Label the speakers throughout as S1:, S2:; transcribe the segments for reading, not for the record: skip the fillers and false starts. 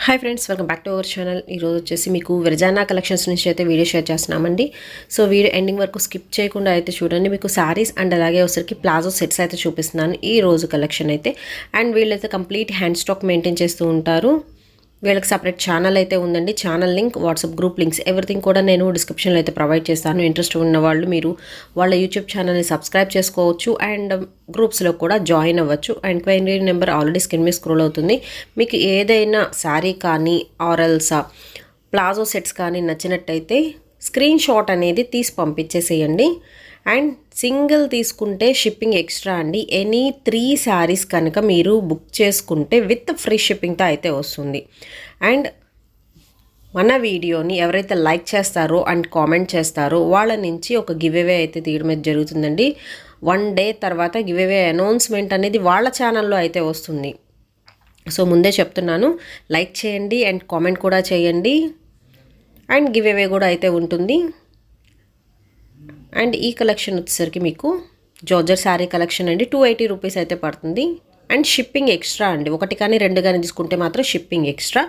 S1: Hi friends, welcome back to our channel. ఈరోజు వచ్చేసి మీకు విరజానా కలెక్షన్స్ నుంచి అయితే వీడియో షేర్ చేస్తున్నామండి. సో వీడియో ఎండింగ్ వరకు స్కిప్ చేయకుండా అయితే చూడండి. మీకు శారీస్ అండ్ అలాగే ఒకసారికి ప్లాజో సెట్స్ అయితే చూపిస్తున్నాను ఈ రోజు కలెక్షన్ అయితే. అండ్ వీళ్ళైతే కంప్లీట్ హ్యాండ్ స్టాక్ మెయింటైన్ చేస్తూ ఉంటారు. వీళ్ళకి సపరేట్ ఛానల్ అయితే ఉందండి. Channel link, WhatsApp group links everything కూడా నేను డిస్క్రిప్షన్లో అయితే ప్రొవైడ్ చేస్తాను. ఇంట్రెస్ట్ ఉన్న వాళ్ళు మీరు వాళ్ళ యూట్యూబ్ ఛానల్ని సబ్స్క్రైబ్ చేసుకోవచ్చు అండ్ గ్రూప్స్లో కూడా జాయిన్ అవ్వచ్చు. ఎంక్వైరీ నెంబర్ ఆల్రెడీ స్క్రీన్ మీద స్క్రోల్ అవుతుంది. మీకు ఏదైనా శారీ కానీ ఆరల్స్ ప్లాజో సెట్స్ కానీ నచ్చినట్టయితే స్క్రీన్ షాట్ అనేది తీసి పంపించేసేయండి. అండ్ సింగిల్ తీసుకుంటే షిప్పింగ్ ఎక్స్ట్రా అండి. ఎనీ 3 శారీస్ కనుక మీరు బుక్ చేసుకుంటే విత్ ఫ్రీ షిప్పింగ్తో అయితే వస్తుంది. అండ్ మన వీడియోని ఎవరైతే లైక్ చేస్తారో అండ్ కామెంట్ చేస్తారో వాళ్ళ నుంచి ఒక గివ్ అవే అయితే తీయడం అయితే జరుగుతుందండి. 1 డే తర్వాత గివ్ అవే అనౌన్స్మెంట్ అనేది వాళ్ళ ఛానల్లో అయితే వస్తుంది. సో ముందే చెప్తున్నాను, లైక్ చేయండి అండ్ కామెంట్ కూడా చేయండి. అండ్ గివ్ అవే కూడా అయితే ఉంటుంది. అండ్ ఈ కలెక్షన్ వచ్చేసరికి మీకు జార్జెట్ శారీ కలెక్షన్ అండి. 280 రూపీస్ అయితే పడుతుంది. అండ్ షిప్పింగ్ ఎక్స్ట్రా అండి. 1 కానీ 2 కానీ తీసుకుంటే మాత్రం షిప్పింగ్ ఎక్స్ట్రా.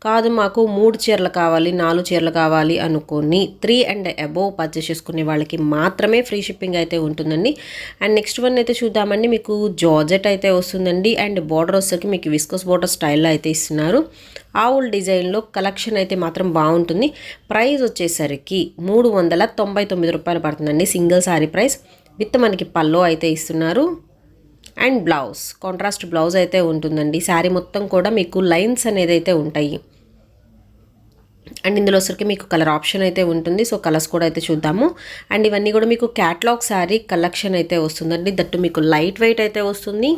S1: కాదు మాకు 3 చీరలు కావాలి, 4 చీరలు కావాలి అనుకొని 3 అండ్ అబోవ్ పర్చేస్ చేసుకునే వాళ్ళకి మాత్రమే ఫ్రీ షిప్పింగ్ అయితే ఉంటుందండి. అండ్ నెక్స్ట్ వన్ అయితే చూద్దామండి. మీకు జార్జెట్ అయితే వస్తుందండి. అండ్ బార్డర్ వచ్చేసరికి మీకు విస్కోస్ బార్డర్ స్టైల్లో అయితే ఇస్తున్నారు. ఆవుల్ డిజైన్లో కలెక్షన్ అయితే మాత్రం బాగుంటుంది. ప్రైస్ వచ్చేసరికి 399 రూపాయలు పడుతుందండి. సింగిల్ శారీ ప్రైస్ విత్ మనకి పల్లో అయితే ఇస్తున్నారు. అండ్ బ్లౌజ్ కాంట్రాస్ట్ బ్లౌజ్ అయితే ఉంటుందండి. శారీ మొత్తం కూడా మీకు లైన్స్ అనేది అయితే ఉంటాయి. అండ్ ఇందులో వచ్చరికి మీకు కలర్ ఆప్షన్ అయితే ఉంటుంది. సో కలర్స్ కూడా అయితే చూద్దాము. అండ్ ఇవన్నీ కూడా మీకు క్యాటలాగ్ శారీ కలెక్షన్ అయితే వస్తుందండి. దట్టు మీకు లైట్ వెయిట్ అయితే వస్తుంది.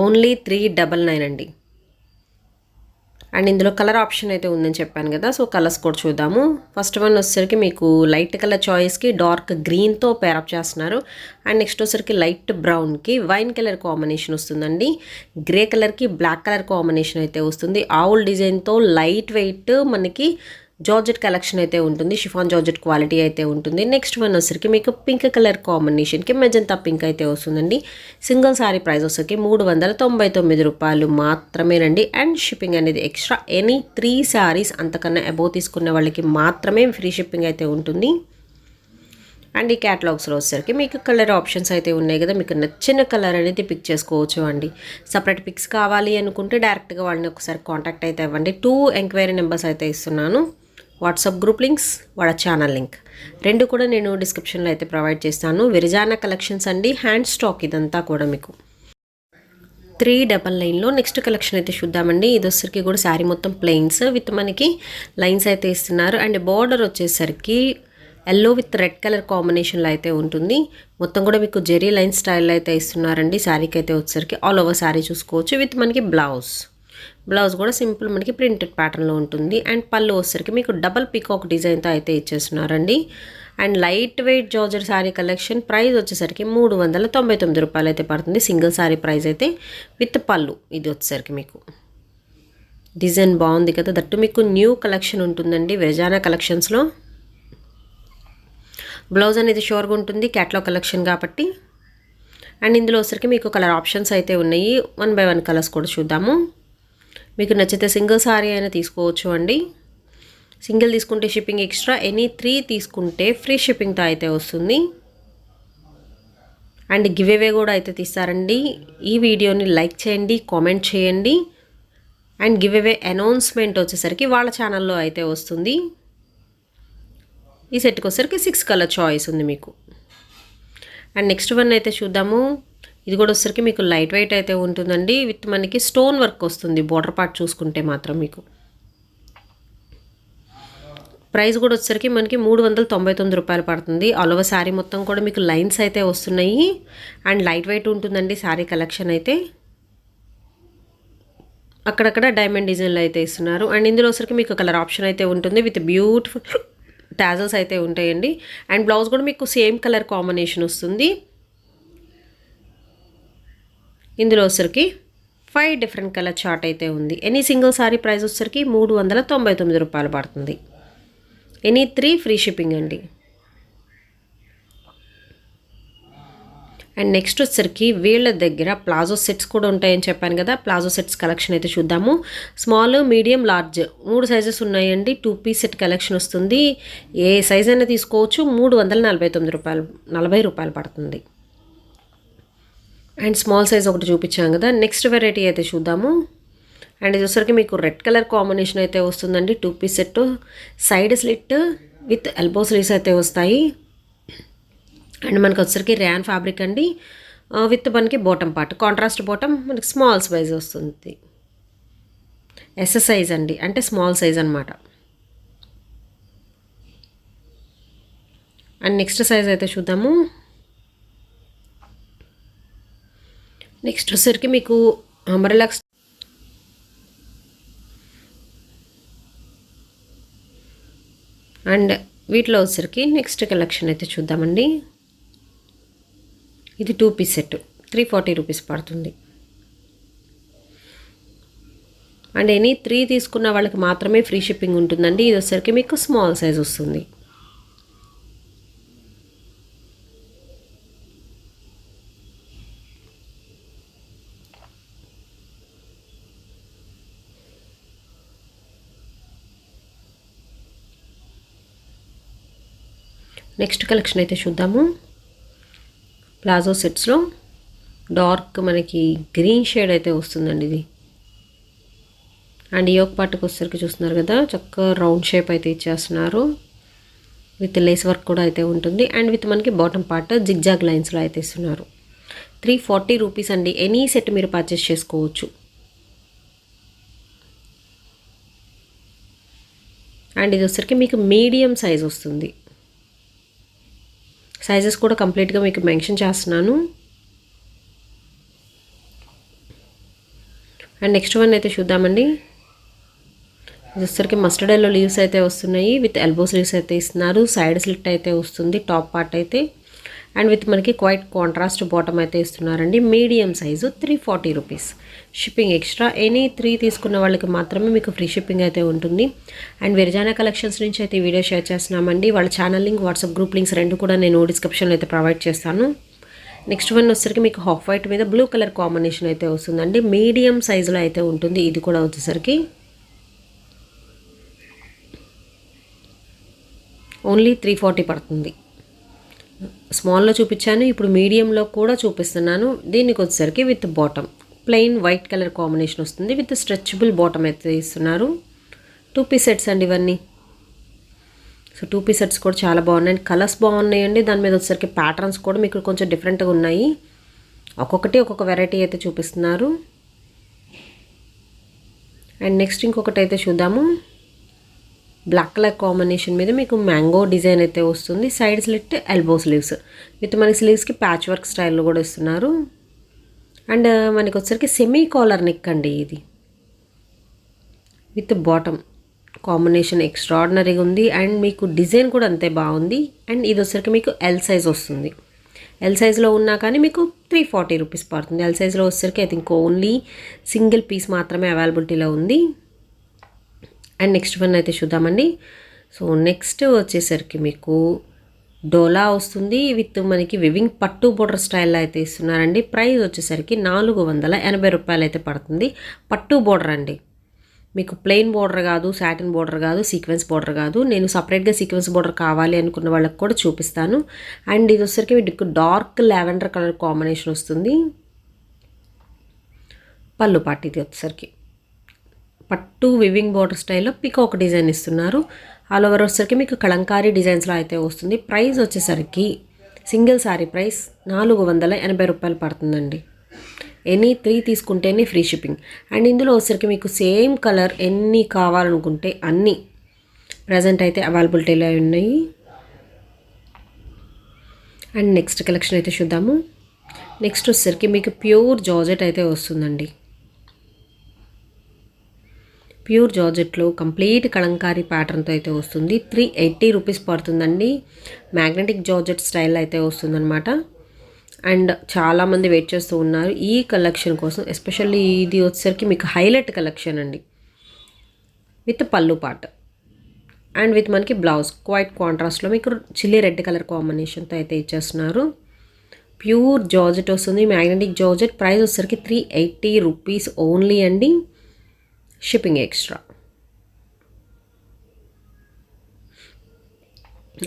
S1: ఓన్లీ 399 అండి. అండ్ ఇందులో కలర్ ఆప్షన్ అయితే ఉందని చెప్పాను కదా. సో కలర్స్ కూడా చూద్దాము. ఫస్ట్ వన్ వచ్చేసరికి మీకు లైట్ కలర్ చాయిస్కి డార్క్ గ్రీన్తో పేరప్ చేస్తున్నారు. అండ్ నెక్స్ట్ వచ్చేసరికి లైట్ బ్రౌన్కి వైన్ కలర్ కాంబినేషన్ వస్తుందండి. గ్రే కలర్కి బ్లాక్ కలర్ కాంబినేషన్ అయితే వస్తుంది. ఆవుల్ డిజైన్తో లైట్ వెయిట్ మనకి జార్జెట్ కలెక్షన్ అయితే ఉంటుంది. షిఫాన్ జార్జెట్ క్వాలిటీ అయితే ఉంటుంది. నెక్స్ట్ వన్ వచ్చరికి మీకు పింక్ కలర్ కాంబినేషన్కి మెజంతా పింక్ అయితే వస్తుందండి. సింగిల్ శారీ ప్రైస్ వచ్చరికి 399 రూపాయలు మాత్రమేనండి. అండ్ షిప్పింగ్ అనేది ఎక్స్ట్రా. ఎనీ 3 శారీస్ అంతకన్నా అబోవ్ తీసుకునే వాళ్ళకి మాత్రమే ఫ్రీ షిప్పింగ్ అయితే ఉంటుంది. అండ్ ఈ క్యాటలాగ్స్లో వచ్చేసరికి మీకు కలర్ ఆప్షన్స్ అయితే ఉన్నాయి కదా. మీకు నచ్చిన కలర్ అనేది పిక్ చేసుకోవచ్చు అండి. సపరేట్ పిక్స్ కావాలి అనుకుంటే డైరెక్ట్గా వాళ్ళని ఒకసారి కాంటాక్ట్ అయితే అవ్వండి. 2 ఎంక్వైరీ నెంబర్స్ అయితే ఇస్తున్నాను. వాట్సాప్ గ్రూప్ లింక్స్, వాళ్ళ ఛానల్ లింక్ 2 కూడా నేను డిస్క్రిప్షన్లో అయితే ప్రొవైడ్ చేస్తాను. విరజానా కలెక్షన్స్ అండి. హ్యాండ్ స్టాక్ ఇదంతా కూడా మీకు 399లో నెక్స్ట్ కలెక్షన్ అయితే చూద్దామండి. ఇది వచ్చేసరికి కూడా శారీ మొత్తం ప్లెయిన్స్ విత్ మనకి లైన్స్ అయితే ఇస్తున్నారు. అండ్ బార్డర్ వచ్చేసరికి ఎల్లో విత్ రెడ్ కలర్ కాంబినేషన్లో అయితే ఉంటుంది. మొత్తం కూడా మీకు జెరీ లైన్ స్టైల్లో అయితే ఇస్తున్నారండి. శారీకి అయితే వచ్చేసరికి ఆల్ ఓవర్ శారీ చూసుకోవచ్చు. విత్ మనకి బ్లౌజ్ కూడా సింపుల్ మనకి ప్రింటెడ్ ప్యాటర్న్లో ఉంటుంది. అండ్ పళ్ళు వచ్చేసరికి మీకు డబల్ పీకాక్ డిజైన్తో అయితే ఇచ్చేస్తున్నారండి. And light weight georgette sari collection. Price వచ్చేసరికి 399 రూపాయలు అయితే పడుతుంది. సింగిల్ శారీ ప్రైస్ అయితే విత్ పళ్ళు. ఇది వచ్చేసరికి మీకు డిజైన్ బాగుంది కదా. దట్టు మీకు న్యూ కలెక్షన్ ఉంటుందండి విరజానా కలెక్షన్స్లో. బ్లౌజ్ అనేది షోర్గా ఉంటుంది, క్యాట్లాగ్ కలెక్షన్ కాబట్టి. అండ్ ఇందులో వచ్చరికి మీకు కలర్ ఆప్షన్స్ అయితే ఉన్నాయి. 1 by 1 కలర్స్ కూడా చూద్దాము. మీకు నచ్చితే సింగిల్ సారీ అయినా తీసుకోవచ్చు అండి. సింగిల్ తీసుకుంటే షిప్పింగ్ ఎక్స్ట్రా. ఎనీ 3 తీసుకుంటే ఫ్రీ షిప్పింగ్తో అయితే వస్తుంది. అండ్ గివ్ అవే కూడా అయితే తీస్తారండి. ఈ వీడియోని లైక్ చేయండి, కామెంట్ చేయండి. అండ్ గివ్ అవే అనౌన్స్మెంట్ వచ్చేసరికి వాళ్ళ ఛానల్లో అయితే వస్తుంది. ఈ సెట్కి వచ్చేసరికి 6 కలర్ చాయిస్ ఉంది మీకు. అండ్ నెక్స్ట్ వన్ అయితే చూద్దాము. ఇది కూడా వచ్చేసరికి మీకు లైట్ వెయిట్ అయితే ఉంటుందండి. విత్ మనకి స్టోన్ వర్క్ వస్తుంది. బార్డర్ పార్ట్ చూసుకుంటే మాత్రం మీకు ప్రైస్ కూడా వచ్చేసరికి మనకి 399 రూపాయలు పడుతుంది. ఆల్ ఓవర్ శారీ మొత్తం కూడా మీకు లైన్స్ అయితే వస్తున్నాయి. అండ్ లైట్ వెయిట్ ఉంటుందండి శారీ కలెక్షన్ అయితే. అక్కడక్కడ డైమండ్ డిజైన్లో అయితే ఇస్తున్నారు. అండ్ ఇందులో వచ్చరికి మీకు కలర్ ఆప్షన్ అయితే ఉంటుంది. విత్ బ్యూటిఫుల్ టాజల్స్ అయితే ఉంటాయండి. అండ్ బ్లౌజ్ కూడా మీకు సేమ్ కలర్ కాంబినేషన్ వస్తుంది. ఇందులో వచ్చరికి 5 డిఫరెంట్ కలర్ చార్ట్ అయితే ఉంది. ఎనీ సింగిల్ సారీ ప్రైస్ వచ్చరికి 399 రూపాయలు పడుతుంది. ఎనీ 3 ఫ్రీ షిప్పింగ్ అండి. అండ్ నెక్స్ట్ వచ్చేసరికి వీళ్ళ దగ్గర ప్లాజో సెట్స్ కూడా ఉంటాయని చెప్పాను కదా, ప్లాజో సెట్స్ కలెక్షన్ అయితే చూద్దాము. స్మాల్, మీడియం, లార్జ్ 3 సైజెస్ ఉన్నాయండి. 2 పీస్ సెట్ కలెక్షన్ వస్తుంది. ఏ సైజ్ అయినా తీసుకోవచ్చు. 349 రూపాయలు, 40 రూపాయలు పడుతుంది. అండ్ స్మాల్ సైజ్ ఒకటి చూపించాం కదా. నెక్స్ట్ వెరైటీ అయితే చూద్దాము. అండ్ ఇది వచ్చరికి మీకు రెడ్ కలర్ కాంబినేషన్ అయితే వస్తుందండి. 2 piece set, side slit with elbow sleeves అయితే వస్తాయి. అండ్ మనకు వచ్చరికి ర్యాన్ ఫ్యాబ్రిక్ అండి, విత్ మనకి బాటమ్ పార్ట్, కాంట్రాస్ట్ బాటమ్, మనకి స్మాల్ సైజ్ వస్తుంది. ఎస్ సైజ్ అండి, అంటే స్మాల్ సైజ్ అనమాట. అండ్ నెక్స్ట్ సైజ్ అయితే చూద్దాము. నెక్స్ట్ వచ్చరికి మీకు అంబ్రెల్లా అండ్ వీటిలో వచ్చరికి నెక్స్ట్ కలెక్షన్ అయితే చూద్దామండి. ఇది 2 పీస్ సెట్, 340 రూపీస్ పడుతుంది. అండ్ ఎనీ 3 తీసుకున్న వాళ్ళకి మాత్రమే ఫ్రీ షిప్పింగ్ ఉంటుందండి. ఇది వచ్చరికి మీకు స్మాల్ సైజ్ వస్తుంది. నెక్స్ట్ కలెక్షన్ అయితే చూద్దాము. ప్లాజో సెట్స్లో డార్క్ మనకి గ్రీన్ షేడ్ అయితే వస్తుందండి ఇది. అండ్ యోక్ పార్ట్కి వచ్చేసరికి చూస్తున్నారు కదా, చక్కగా రౌండ్ షేప్ అయితే ఇచ్చేస్తున్నారు. విత్ లేస్ వర్క్ కూడా అయితే ఉంటుంది. అండ్ విత్ మనకి బాటమ్ పార్ట్ జిగ్జాగ్ లైన్స్లో అయితే ఇస్తున్నారు. 340 రూపీస్ అండి. ఎనీ సెట్ మీరు పర్చేస్ చేసుకోవచ్చు. అండ్ ఇది వచ్చేసరికి మీకు మీడియం సైజ్ వస్తుంది. సైజెస్ కూడా కంప్లీట్గా మీకు మెన్షన్ చేస్తున్నాను. అండ్ నెక్స్ట్ వన్ అయితే చూద్దామండి. ఇది వచ్చరికి మస్టర్డ్ ఎల్లో లీవ్స్ అయితే వస్తున్నాయి. విత్ ఎల్బో స్లీవ్స్ అయితే ఇస్తున్నారు. సైడ్ స్లిట్ అయితే వస్తుంది టాప్ పార్ట్ అయితే. అండ్ విత్ మనకి క్వైట్ కాంట్రాస్ట్ బాటమ్ అయితే ఇస్తున్నారండి. Medium size 340 rupees. Shipping extra. Any 3 తీసుకున్న వాళ్ళకి మాత్రమే మీకు ఫ్రీ షిప్పింగ్ అయితే ఉంటుంది. అండ్ విరజానా కలెక్షన్స్ నుంచి అయితే వీడియో షేర్ చేస్తున్నామండి. వాళ్ళ channel link, WhatsApp group links రెండు కూడా నేను డిస్క్రిప్షన్లో అయితే ప్రొవైడ్ చేస్తాను. నెక్స్ట్ వన్ వచ్చేసరికి మీకు హాఫ్ వైట్ మీద బ్లూ కలర్ కాంబినేషన్ అయితే వస్తుందండి. మీడియం సైజులో అయితే ఉంటుంది. ఇది కూడా వచ్చేసరికి ఓన్లీ 340 పడుతుంది. స్మాల్లో చూపించాను, ఇప్పుడు మీడియంలో కూడా చూపిస్తున్నాను. దీనికి వచ్చేసరికి with bottom plain white colour combination వస్తుంది. విత్ స్ట్రెచబుల్ బాటమ్ అయితే ఇస్తున్నారు. 2 పీస్ సెట్స్ అండి ఇవన్నీ. సో 2 పీస్ సెట్స్ కూడా చాలా బాగున్నాయి. కలర్స్ బాగున్నాయండి. దాని మీద వచ్చేసరికి ప్యాటర్న్స్ కూడా మీకు కొంచెం డిఫరెంట్గా ఉన్నాయి. ఒక్కొక్కటి ఒక్కొక్క వెరైటీ అయితే చూపిస్తున్నారు. అండ్ నెక్స్ట్ ఇంకొకటి అయితే చూద్దాము. బ్లాక్ కలర్ కాంబినేషన్ మీద మీకు మ్యాంగో డిజైన్ అయితే వస్తుంది. Side slit, elbow sleeves with మన స్లీవ్స్కి ప్యాచ్ వర్క్ స్టైల్లో కూడా ఇస్తున్నారు. అండ్ మనకి వచ్చేసరికి సెమీ కాలర్ నెక్ అండి ఇది. విత్ బాటమ్ కాంబినేషన్ ఎక్స్ట్రాడినరీగా ఉంది. అండ్ మీకు డిజైన్ కూడా అంతే బాగుంది. అండ్ ఇది వచ్చేసరికి మీకు ఎల్ సైజ్ వస్తుంది. ఎల్ సైజ్లో ఉన్నా కానీ మీకు 340 రూపీస్ పడుతుంది. ఎల్ సైజ్లో వచ్చేసరికి I think only single piece మాత్రమే అవైలబిలిటీలో ఉంది. అండ్ నెక్స్ట్ వన్ అయితే చూద్దామండి. సో నెక్స్ట్ వచ్చేసరికి మీకు డోలా వస్తుంది. విత్ మనకి వివింగ్ పట్టు బోర్డర్ స్టైల్లో అయితే ఇస్తున్నారండి. ప్రైస్ వచ్చేసరికి 480 రూపాయలు అయితే పడుతుంది. పట్టు బోర్డర్ అండి. మీకు ప్లెయిన్ బోర్డర్ కాదు, సాటిన్ బోర్డర్ కాదు, సీక్వెన్స్ బోర్డర్ కాదు. నేను సపరేట్గా సీక్వెన్స్ బోర్డర్ కావాలి అనుకున్న వాళ్ళకి కూడా చూపిస్తాను. అండ్ ఇది వచ్చేసరికి మీకు డార్క్ లావెండర్ కలర్ కాంబినేషన్ వస్తుంది. పళ్ళు పాటు ఇది వచ్చేసరికి పట్టు వివింగ్ బోర్డర్ స్టైల్లో పికాక్ డిజైన్ ఇస్తున్నారు. ఆల్ ఓవర్ వచ్చేసరికి మీకు కలంకారీ డిజైన్స్లో అయితే వస్తుంది. ప్రైస్ వచ్చేసరికి సింగిల్ శారీ ప్రైస్ 480 రూపాయలు పడుతుందండి. ఎనీ 3 తీసుకుంటేనే ఫ్రీ షిప్పింగ్. అండ్ ఇందులో వచ్చేసరికి మీకు సేమ్ కలర్ ఎన్ని కావాలనుకుంటే అన్నీ ప్రజెంట్ అయితే అవైలబిలిటీలో ఉన్నాయి. అండ్ నెక్స్ట్ కలెక్షన్ అయితే చూద్దాము. నెక్స్ట్ వచ్చేసరికి మీకు ప్యూర్ జార్జెట్ అయితే వస్తుందండి. ప్యూర్ జార్జెట్లో కంప్లీట్ కలంకారీ ప్యాటర్న్తో అయితే వస్తుంది. 380 రూపీస్ పడుతుందండి. మ్యాగ్నెటిక్ జార్జెట్ స్టైల్ అయితే వస్తుందన్నమాట. అండ్ చాలామంది వెయిట్ చేస్తూ ఉన్నారు ఈ కలెక్షన్ కోసం. ఎస్పెషల్లీ ఇది వచ్చేసరికి మీకు హైలైట్ కలెక్షన్ అండి. విత్ పళ్ళు పార్ట్ అండ్ విత్ మనకి బ్లౌజ్ క్వైట్ కాంట్రాస్ట్లో మీకు చిల్లీ రెడ్ కలర్ కాంబినేషన్తో అయితే ఇచ్చేస్తున్నారు. ప్యూర్ జార్జెట్ వస్తుంది, మ్యాగ్నెటిక్ జార్జెట్. ప్రైస్ వచ్చేసరికి 380 రూపీస్ ఓన్లీ అండి, షిప్పింగ్ ఎక్స్ట్రా.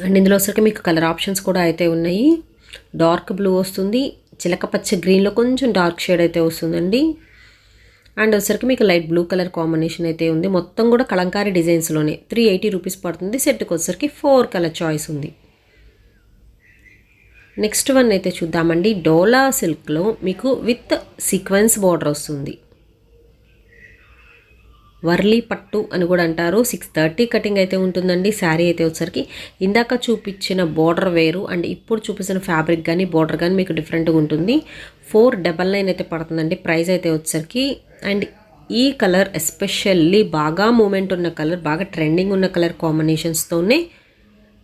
S1: అండ్ ఇందులో వచ్చరికి మీకు కలర్ ఆప్షన్స్ కూడా అయితే ఉన్నాయి. డార్క్ బ్లూ వస్తుంది, చిలకపచ్చ గ్రీన్లో కొంచెం డార్క్ షేడ్ అయితే వస్తుందండి. అండ్ వచ్చరికి మీకు లైట్ బ్లూ కలర్ కాంబినేషన్ అయితే ఉంది. మొత్తం కూడా కలంకారీ డిజైన్స్లోనే 380 రూపీస్ పడుతుంది. సెట్కి వచ్చరికి 4 కలర్ చాయిస్ ఉంది. నెక్స్ట్ వన్ అయితే చూద్దామండి. డోలా సిల్క్లో మీకు విత్ సీక్వెన్స్ బార్డర్ వస్తుంది. వర్లీ పట్టు అని కూడా అంటారు. 630 కటింగ్ అయితే ఉంటుందండి. శారీ అయితే వచ్చరికి ఇందాక చూపించిన బార్డర్ వేరు అండ్ ఇప్పుడు చూపించిన ఫ్యాబ్రిక్ కానీ బార్డర్ కానీ మీకు డిఫరెంట్గా ఉంటుంది. 499 అయితే పడుతుందండి ప్రైస్ అయితే వచ్చరికి. అండ్ ఈ కలర్ ఎస్పెషల్లీ బాగా మూమెంట్ ఉన్న కలర్, బాగా ట్రెండింగ్ ఉన్న కలర్ కాంబినేషన్స్తోనే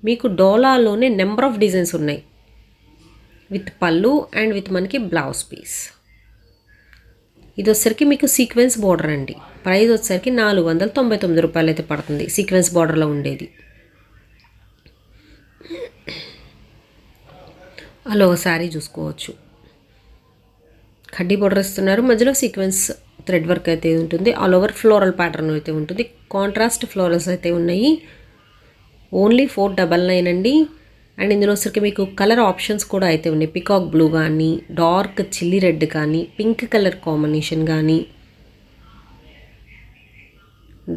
S1: మీకు డోలాలోనే నెంబర్ ఆఫ్ డిజైన్స్ ఉన్నాయి. విత్ పళ్ళు అండ్ విత్ మనకి బ్లౌజ్ పీస్. ఇది వచ్చరికి మీకు సీక్వెన్స్ బార్డర్ అండి. ప్రైస్ వచ్చరికి 499 రూపాయలు అయితే పడుతుంది సీక్వెన్స్ బార్డర్లో ఉండేది. అలా ఒక శారీ చూసుకోవచ్చు. కడ్డీ బార్డర్ ఇస్తున్నారు, మధ్యలో సీక్వెన్స్ థ్రెడ్ వర్క్ అయితే ఉంటుంది. ఆల్ ఓవర్ ఫ్లోరల్ ప్యాటర్న్ అయితే ఉంటుంది. కాంట్రాస్ట్ ఫ్లోరల్స్ అయితే ఉన్నాయి. ఓన్లీ 499 అండి. అండ్ ఇందులో వచ్చరికి మీకు కలర్ ఆప్షన్స్ కూడా అయితే ఉన్నాయి. పికాక్ బ్లూ కానీ, డార్క్ చిల్లీ రెడ్ కానీ, పింక్ కలర్ కాంబినేషన్ కానీ,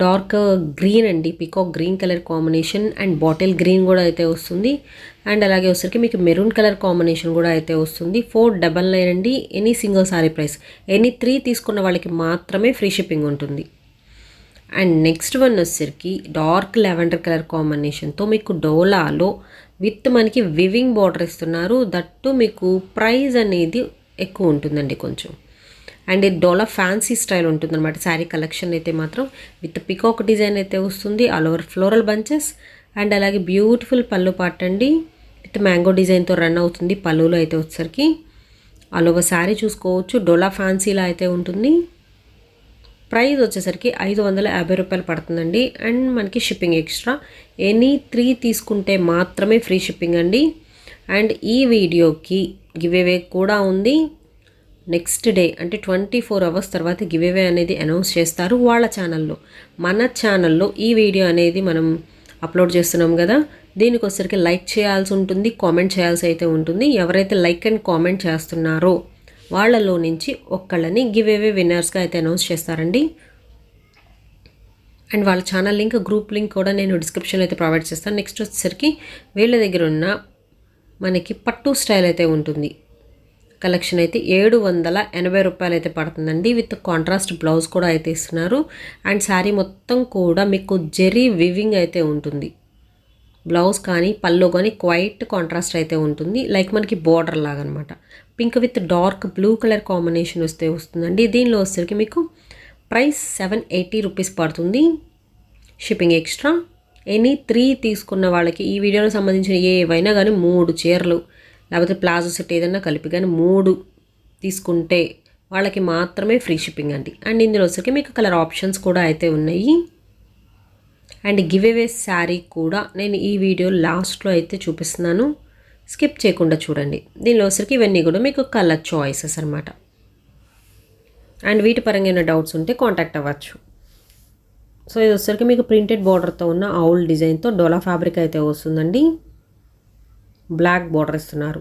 S1: డార్క్ గ్రీన్ అండి, peacock green colour combination and bottle green కూడా అయితే వస్తుంది. అండ్ అలాగే వచ్చరికి మీకు మెరూన్ కలర్ కాంబినేషన్ కూడా అయితే వస్తుంది. 499 అండి. Any single sorry price. Any 3 తీసుకున్న వాళ్ళకి మాత్రమే ఫ్రీ షిప్పింగ్ ఉంటుంది. అండ్ నెక్స్ట్ వన్ వచ్చరికి డార్క్ లెవెండర్ కలర్ కాంబినేషన్తో మీకు డోలాలో విత్ మనకి వివింగ్ బార్డర్ ఇస్తున్నారు. దట్టు మీకు ప్రైస్ అనేది ఎక్కువ ఉంటుందండి కొంచెం. అండ్ ఇది డోలా ఫ్యాన్సీ స్టైల్ ఉంటుందన్నమాట. శారీ కలెక్షన్ అయితే మాత్రం విత్ పికాక్ డిజైన్ అయితే వస్తుంది. All over floral bunches and అలాగే బ్యూటిఫుల్ పళ్ళు పార్ట్ అండి, విత్ మ్యాంగో డిజైన్తో రన్ అవుతుంది. పళ్ళులో అయితే వచ్చరికి ఆల్ ఓవర్ శారీ చూసుకోవచ్చు. డోలా ఫ్యాన్సీలా అయితే ఉంటుంది. ప్రైస్ వచ్చేసరికి 550 రూపాయలు పడుతుందండి. అండ్ మనకి షిప్పింగ్ ఎక్స్ట్రా. ఎనీ 3 తీసుకుంటే మాత్రమే ఫ్రీ షిప్పింగ్ అండి. అండ్ ఈ వీడియోకి గివ్ అవే కూడా ఉంది. నెక్స్ట్ డే అంటే 24 అవర్స్ తర్వాత గివ్ అవే అనేది అనౌన్స్ చేస్తారు వాళ్ళ ఛానల్లో. మన ఛానల్లో ఈ వీడియో అనేది మనం అప్లోడ్ చేస్తున్నాం కదా, దీనికి వచ్చరికి లైక్ చేయాల్సి ఉంటుంది, కామెంట్ చేయాల్సి అయితే ఉంటుంది. ఎవరైతే లైక్ అండ్ కామెంట్ చేస్తున్నారో వాళ్ళలో నుంచి ఒక్కళ్ళని గివ్ అవే విన్నర్స్గా అయితే అనౌన్స్ చేస్తారండి. అండ్ వాళ్ళ ఛానల్ లింక్, గ్రూప్ లింక్ కూడా నేను డిస్క్రిప్షన్లో అయితే ప్రొవైడ్ చేస్తాను. నెక్స్ట్ వచ్చేసరికి వీళ్ళ దగ్గర ఉన్న మనకి పట్టు స్టైల్ అయితే ఉంటుంది. కలెక్షన్ అయితే 780 రూపాయలు అయితే పడుతుందండి. విత్ కాంట్రాస్ట్ బ్లౌజ్ కూడా అయితే ఇస్తున్నారు. అండ్ శారీ మొత్తం కూడా మీకు జెరీ వివింగ్ అయితే ఉంటుంది. బ్లౌజ్ కానీ పళ్ళు కానీ క్వైట్ కాంట్రాస్ట్ అయితే ఉంటుంది. లైక్ మనకి బార్డర్ లాగా అనమాట. Pink with dark blue colour combination వస్తుందండి. దీనిలో వచ్చేసరికి మీకు ప్రైస్ 780 రూపీస్ పడుతుంది, షిప్పింగ్ ఎక్స్ట్రా. ఎనీ 3 తీసుకున్న వాళ్ళకి ఈ వీడియోలో సంబంధించిన ఏవైనా కానీ 3 చీరలు లేకపోతే ప్లాజో సెట్ ఏదైనా కలిపి కానీ 3 తీసుకుంటే వాళ్ళకి మాత్రమే ఫ్రీ షిప్పింగ్ అండి. అండ్ ఇందులో వచ్చేసరికి మీకు కలర్ ఆప్షన్స్ కూడా అయితే ఉన్నాయి. అండ్ గివ్ అవే శారీ కూడా నేను ఈ వీడియో లాస్ట్లో అయితే చూపిస్తున్నాను, స్కిప్ చేయకుండా చూడండి. దీనిలో వచ్చరికి ఇవన్నీ కూడా మీకు కలర్ చాయిసెస్ అనమాట. అండ్ వీటి పరంగా ఏమైనా డౌట్స్ ఉంటే కాంటాక్ట్ అవ్వచ్చు. సో ఇది వచ్చరికి మీకు ప్రింటెడ్ బార్డర్తో ఉన్న ఆవుల్ డిజైన్తో డోలా ఫ్యాబ్రిక్ అయితే వస్తుందండి. బ్లాక్ బార్డర్ ఇస్తున్నారు.